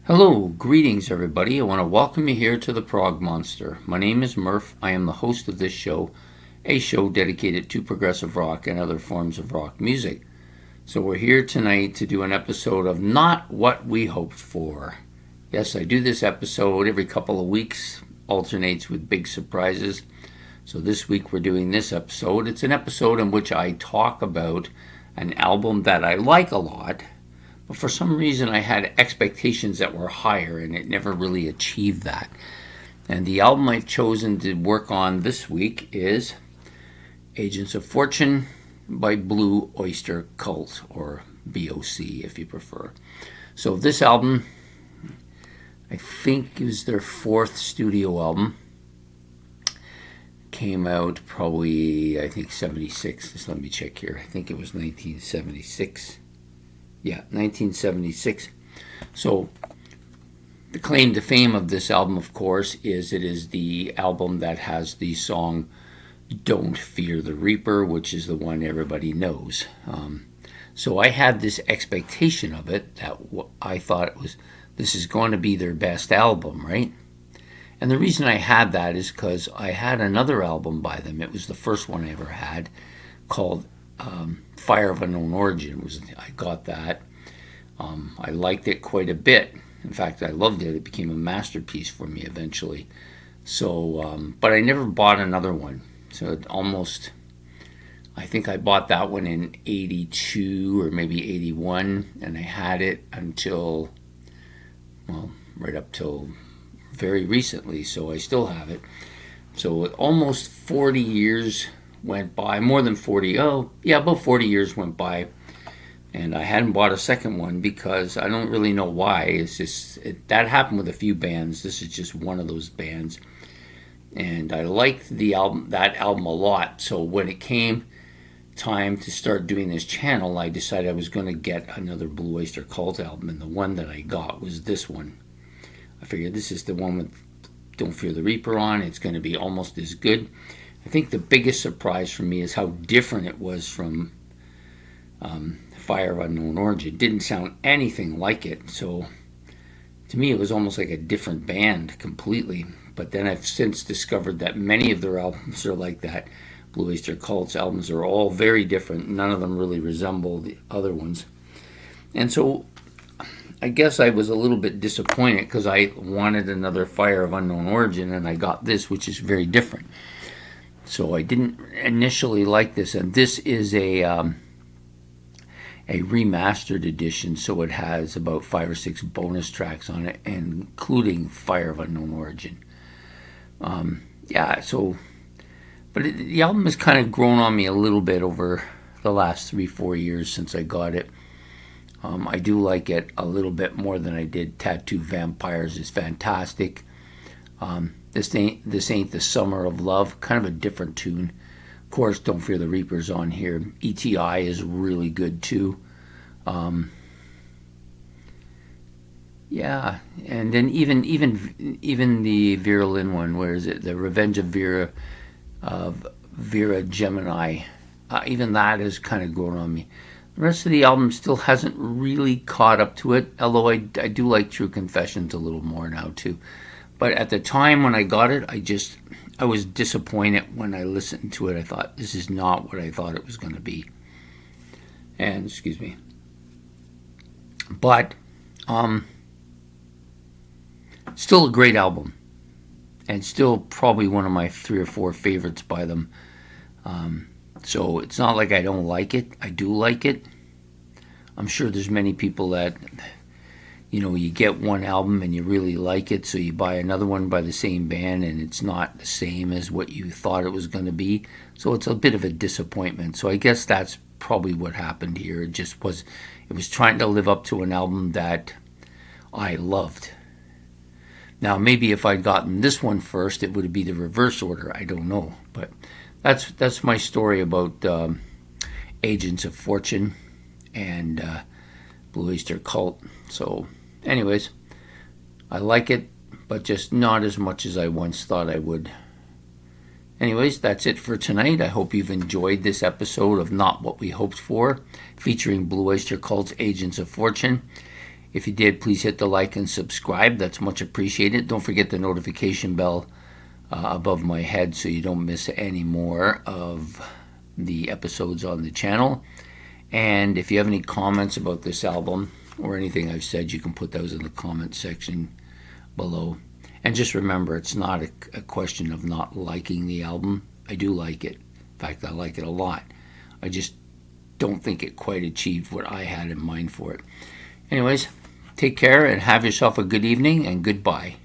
Hello, greetings everybody. I want to welcome you here to the Prog Monster. My name is Murph. I am the host of this show, a show dedicated to progressive rock and other forms of rock music. So we're here tonight to do an episode of Not What We Hoped For. Yes, I do this episode every couple of weeks, alternates with big surprises. So this week we're doing this episode. It's an episode in which I talk about an album that I like a lot, but for some reason I had expectations that were higher and it never really achieved that. And the album I've chosen to work on this week is Agents of Fortune by Blue Oyster Cults, or BOC if you prefer. So this album, I think, is their fourth studio album. Came out probably, I think, 76. Just let me check here. I think it was 1976. Yeah, 1976. So the claim to fame of this album, of course, is it is the album that has the song Don't Fear the Reaper, which is the one everybody knows. So I had this expectation of it that I thought this is going to be their best album, right? And the reason I had that is because I had another album by them. It was the first one I ever had, called Fire of Unknown Origin. I got that. I liked it quite a bit. In fact, I loved it. It became a masterpiece for me eventually. So, but I never bought another one. So I think I bought that one in 82 or maybe 81, and I had it until, right up till very recently. So I still have it. So almost 40 years went by, more than 40, about 40 years went by, and I hadn't bought a second one because I don't really know why. It's just, that happened with a few bands. This is just one of those bands, and I liked that album a lot. So when it came time to start doing this channel, I decided I was going to get another Blue Oyster Cult album, and the one that I got was this one. I figured this is the one with Don't Fear the Reaper on. It's going to be almost as good. I think the biggest surprise for me is how different it was from Fire of Unknown Origin. It didn't sound anything like it. So to me, it was almost like a different band completely. But then I've since discovered that many of their albums are like that. Blue Oyster Cults albums are all very different. None of them really resemble the other ones. And so I guess I was a little bit disappointed because I wanted another Fire of Unknown Origin, and I got this, which is very different. So I didn't initially like this, and this is a remastered edition, so it has about 5 or 6 bonus tracks on it, including Fire of Unknown Origin. But the album has kind of grown on me a little bit over the last 3-4 years since I got it. I do like it a little bit more than I did. Tattoo Vampires is fantastic. This ain't the Summer of Love, kind of a different tune. Of course, Don't Fear the Reaper's on here. ETI is really good too. And then even the Vera Lynn one, where is it? The Revenge of Vera Gemini. Even that has kind of grown on me. The rest of the album still hasn't really caught up to it, although I do like True Confessions a little more now too. But at the time when I got it, I was disappointed when I listened to it. I thought, this is not what I thought it was going to be. And, excuse me. But, still a great album. And still probably one of my 3 or 4 favorites by them. So it's not like I don't like it. I do like it. I'm sure there's many people that, you get one album and you really like it, so you buy another one by the same band and it's not the same as what you thought it was going to be. So it's a bit of a disappointment. So I guess that's probably what happened here. It was trying to live up to an album that I loved. Now, maybe if I'd gotten this one first, it would be the reverse order. I don't know. But that's my story about Agents of Fortune and Blue Oyster Cult. So, anyways, I like it, but just not as much as I once thought I would. Anyways, that's it for tonight. I hope you've enjoyed this episode of Not What We Hoped For, featuring Blue Oyster Cult's Agents of Fortune. If you did, please hit the like and subscribe. That's much appreciated. Don't forget the notification bell above my head so you don't miss any more of the episodes on the channel. And if you have any comments about this album or anything I've said, you can put those in the comment section below. And just remember, it's not a question of not liking the album. I do like it. In fact, I like it a lot. I just don't think it quite achieved what I had in mind for it. Anyways, take care and have yourself a good evening, and goodbye.